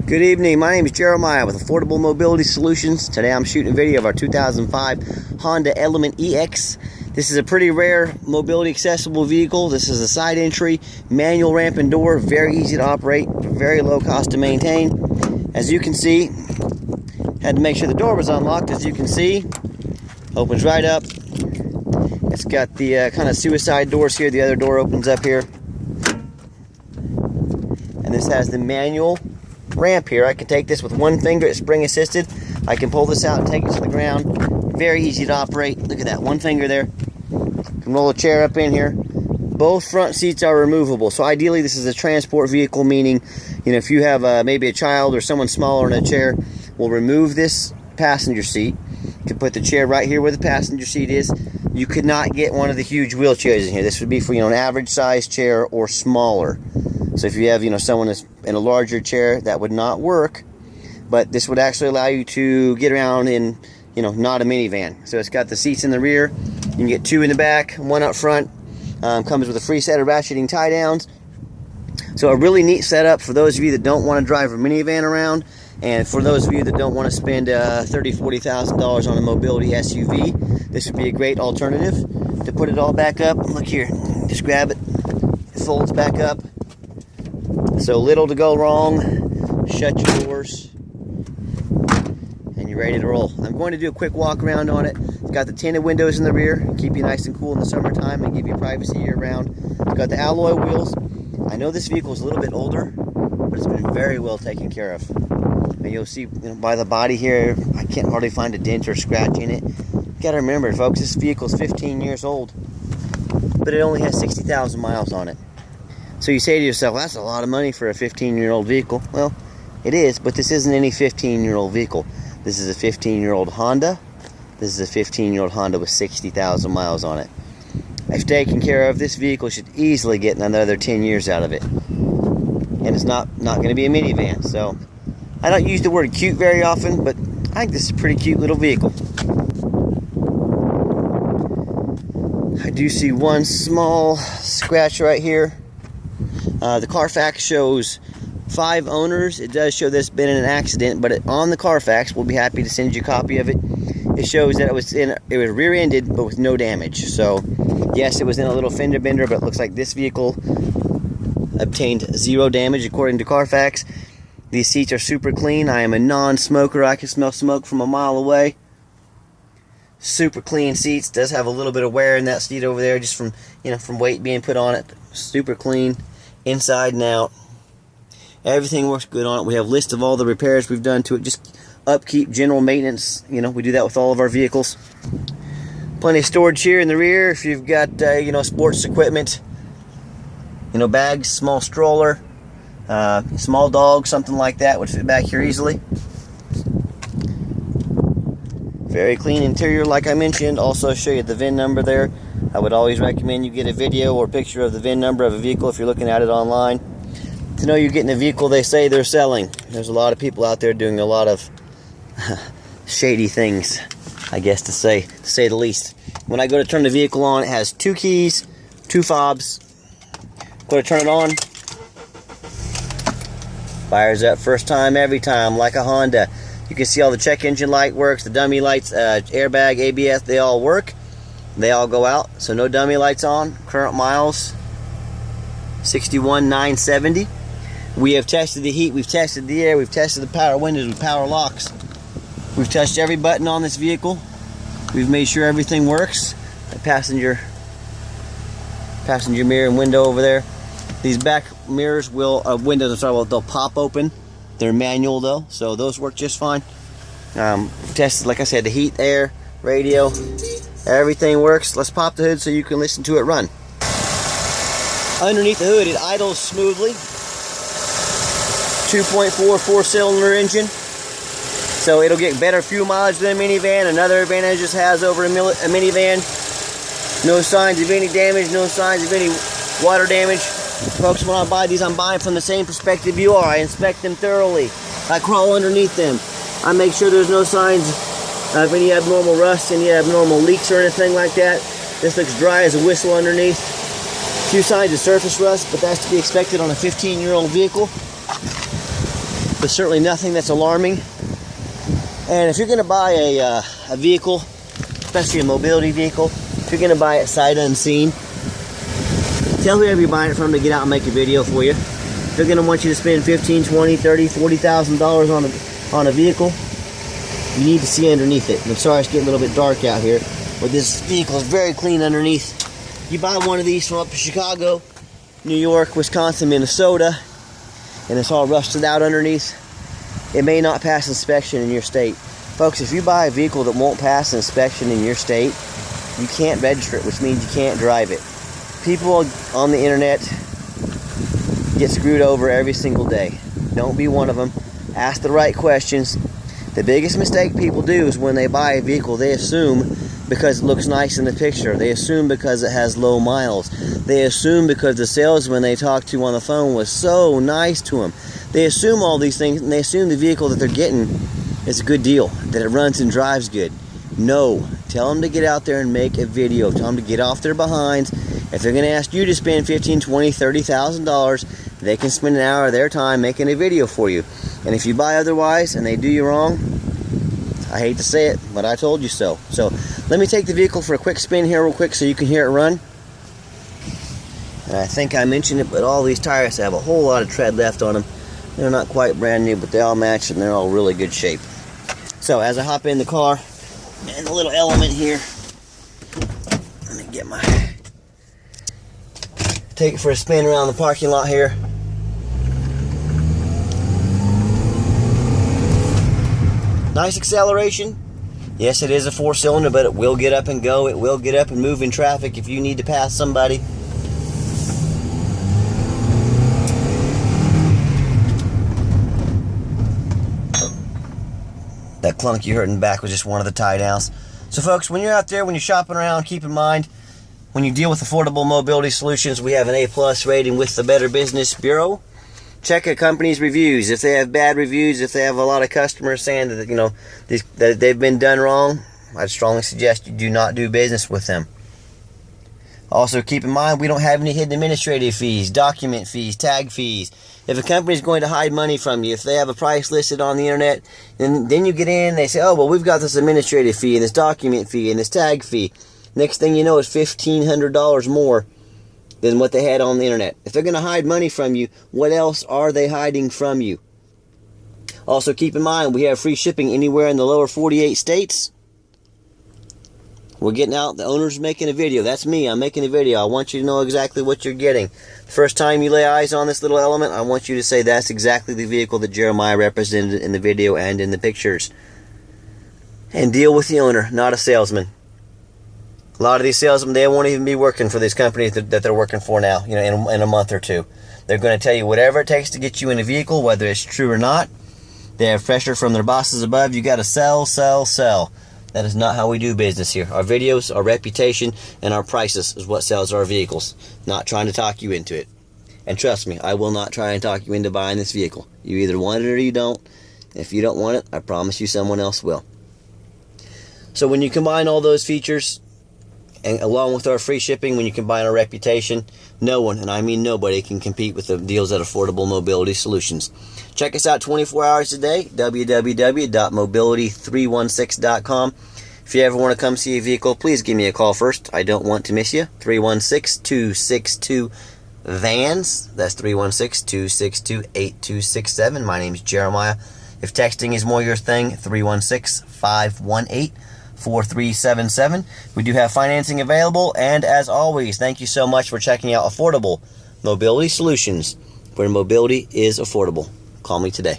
Good evening, my name is Jeremiah with Affordable Mobility Solutions. Today I'm shooting a video of our 2005 Honda Element EX. This is a pretty rare mobility accessible vehicle. This is a side entry, manual ramp and door, very easy to operate, very low cost to maintain. As you can see, had to make sure the door was unlocked. As you can see, opens right up. It's got the kind of suicide doors here. The other door opens up here. And this has the manual ramp here. I can take this with one finger. It's spring assisted. I can pull this out and take it to the ground. Very easy to operate. Look at that, one finger there. Can roll a chair up in here. Both front seats are removable. So ideally this is a transport vehicle, meaning, you know, if you have maybe a child or someone smaller in a chair, we'll remove this passenger seat. You can put the chair right here where the passenger seat is. You could not get one of the huge wheelchairs in here. This would be for, you know, an average size chair or smaller. So if you have, you know, someone that's in a larger chair, that would not work. But this would actually allow you to get around in, you know, not a minivan. So it's got the seats in the rear. You can get two in the back, one up front. Comes with a free set of ratcheting tie downs. So a really neat setup for those of you that don't want to drive a minivan around, and for those of you that don't want to spend $30,000–$40,000 on a mobility SUV. This would be a great alternative. To put it all back up, look here, just grab it. It folds back up. So little to go wrong. Shut your doors, and you're ready to roll. I'm going to do a quick walk around on it. It's got the tinted windows in the rear, keep you nice and cool in the summertime and give you privacy year round. It's got the alloy wheels. I know this vehicle is a little bit older, but it's been very well taken care of. And you'll see, you know, by the body here, I can't hardly find a dent or scratch in it. You gotta remember, folks, this vehicle is 15 years old, but it only has 60,000 miles on it. So you say to yourself, that's a lot of money for a 15-year-old vehicle. Well, it is, but this isn't any 15-year-old vehicle. This is a 15-year-old Honda. This is a 15-year-old Honda with 60,000 miles on it. If taken care of, this vehicle should easily get another 10 years out of it. And it's not going to be a minivan. So I don't use the word cute very often, but I think this is a pretty cute little vehicle. I do see one small scratch right here. The Carfax shows 5 owners. It does show this been in an accident, but on the Carfax, we'll be happy to send you a copy of it. It shows that it was rear-ended, but with no damage. So yes, it was in a little fender bender, but it looks like this vehicle obtained 0 damage according to Carfax. These seats are super clean. I am a non-smoker. I can smell smoke from a mile away. Super clean seats. Does have a little bit of wear in that seat over there, just from, you know, from weight being put on it. Super clean, inside and out. Everything works good on it. We have a list of all the repairs we've done to it. Just upkeep, general maintenance. You know, we do that with all of our vehicles. Plenty of storage here in the rear if you've got, you know, sports equipment. You know, bags, small stroller, small dog, something like that would fit back here easily. Very clean interior, like I mentioned. Also show you the VIN number there. I would always recommend you get a video or picture of the VIN number of a vehicle if you're looking at it online. To know you're getting a vehicle they say they're selling. There's a lot of people out there doing a lot of shady things, I guess, to say the least. When I go to turn the vehicle on, it has 2 keys, 2 fobs. Go to turn it on. Fires up first time, every time, like a Honda. You can see all the check engine light works, the dummy lights, airbag, ABS, they all work. They all go out, so no dummy lights on. Current miles, 61,970. We have tested the heat, we've tested the air, we've tested the power windows with power locks. We've touched every button on this vehicle. We've made sure everything works. The passenger mirror and window over there. These back mirrors will, windows, I'm sorry, they'll pop open. They're manual though, so those work just fine. Tested, like I said, the heat, air, radio, everything works. Let's pop the hood so you can listen to it run. Underneath the hood, it idles smoothly. 2.4 4-cylinder engine. So it'll get better fuel mileage than a minivan. Another advantage it has over a minivan. No signs of any damage, no signs of any water damage. Folks, when I buy these, I'm buying from the same perspective you are. I inspect them thoroughly. I crawl underneath them. I make sure there's no signs of any abnormal rust, any abnormal leaks or anything like that. This looks dry as a whistle underneath. Few signs of surface rust, but that's to be expected on a 15-year-old vehicle. but certainly nothing that's alarming. And if you're going to buy a vehicle, especially a mobility vehicle, if you're going to buy it sight unseen, tell whoever you're buying it from to get out and make a video for you. If they're going to want you to spend $15,000, $20,000, $30,000, $40,000 on a vehicle, you need to see underneath it. And I'm sorry it's getting a little bit dark out here, but this vehicle is very clean underneath. You buy one of these from up in Chicago, New York, Wisconsin, Minnesota, and it's all rusted out underneath, it may not pass inspection in your state. Folks, if you buy a vehicle that won't pass inspection in your state, you can't register it, which means you can't drive it. People on the internet get screwed over every single day. Don't be one of them. Ask the right questions. The biggest mistake people do is when they buy a vehicle, they assume because it looks nice in the picture. They assume because it has low miles. They assume because the salesman they talked to on the phone was so nice to them. They assume all these things, and they assume the vehicle that they're getting is a good deal, that it runs and drives good. No. Tell them to get out there and make a video. Tell them to get off their behinds. If they're going to ask you to spend $15,000, $20,000, $30,000, they can spend an hour of their time making a video for you. And if you buy otherwise and they do you wrong, I hate to say it, but I told you so. So let me take the vehicle for a quick spin here real quick so you can hear it run. And I think I mentioned it, but all these tires have a whole lot of tread left on them. They're not quite brand new, but they all match and they're all really good shape. So as I hop in the car, and the little element here, let me get my, take it for a spin around the parking lot here. Nice acceleration. Yes, it is a 4-cylinder, but it will get up and go. It will get up and move in traffic if you need to pass somebody. That clunk you heard in the back was just one of the tie downs. So folks, when you're out there, when you're shopping around, keep in mind, when you deal with affordable mobility solutions, we have an A+ rating with the Better Business Bureau. Check a company's reviews. If they have bad reviews, if they have a lot of customers saying that, you know, that they've been done wrong, I'd strongly suggest you do not do business with them. Also, keep in mind, we don't have any hidden administrative fees, document fees, tag fees. If a company is going to hide money from you, if they have a price listed on the internet, then you get in, they say, oh, well, we've got this administrative fee and this document fee and this tag fee. Next thing you know, it's $1,500 more than what they had on the internet. If they're going to hide money from you, what else are they hiding from you? Also, keep in mind, we have free shipping anywhere in the lower 48 states. We're getting out. The owner's making a video. That's me. I'm making a video. I want you to know exactly what you're getting. The first time you lay eyes on this little element, I want you to say that's exactly the vehicle that Jeremiah represented in the video and in the pictures. And deal with the owner, not a salesman. A lot of these salesmen, they won't even be working for these companies that they're working for now, you know, in a month or two. They're going to tell you whatever it takes to get you in a vehicle, whether it's true or not. They have pressure from their bosses above. You got to sell, sell, sell. That is not how we do business here. Our videos, our reputation, and our prices is what sells our vehicles. Not trying to talk you into it. And trust me, I will not try and talk you into buying this vehicle. You either want it or you don't. If you don't want it, I promise you someone else will. So when you combine all those features, and along with our free shipping, when you combine our reputation, no one, and I mean nobody, can compete with the deals at Affordable Mobility Solutions. Check us out 24 hours a day, www.mobility316.com. If you ever want to come see a vehicle, please give me a call first. I don't want to miss you. 316-262-VANS. That's 316-262-8267. My name is Jeremiah. If texting is more your thing, 316-518-4377. We do have financing available, and as always, thank you so much for checking out Affordable Mobility Solutions, where mobility is affordable. Call me today.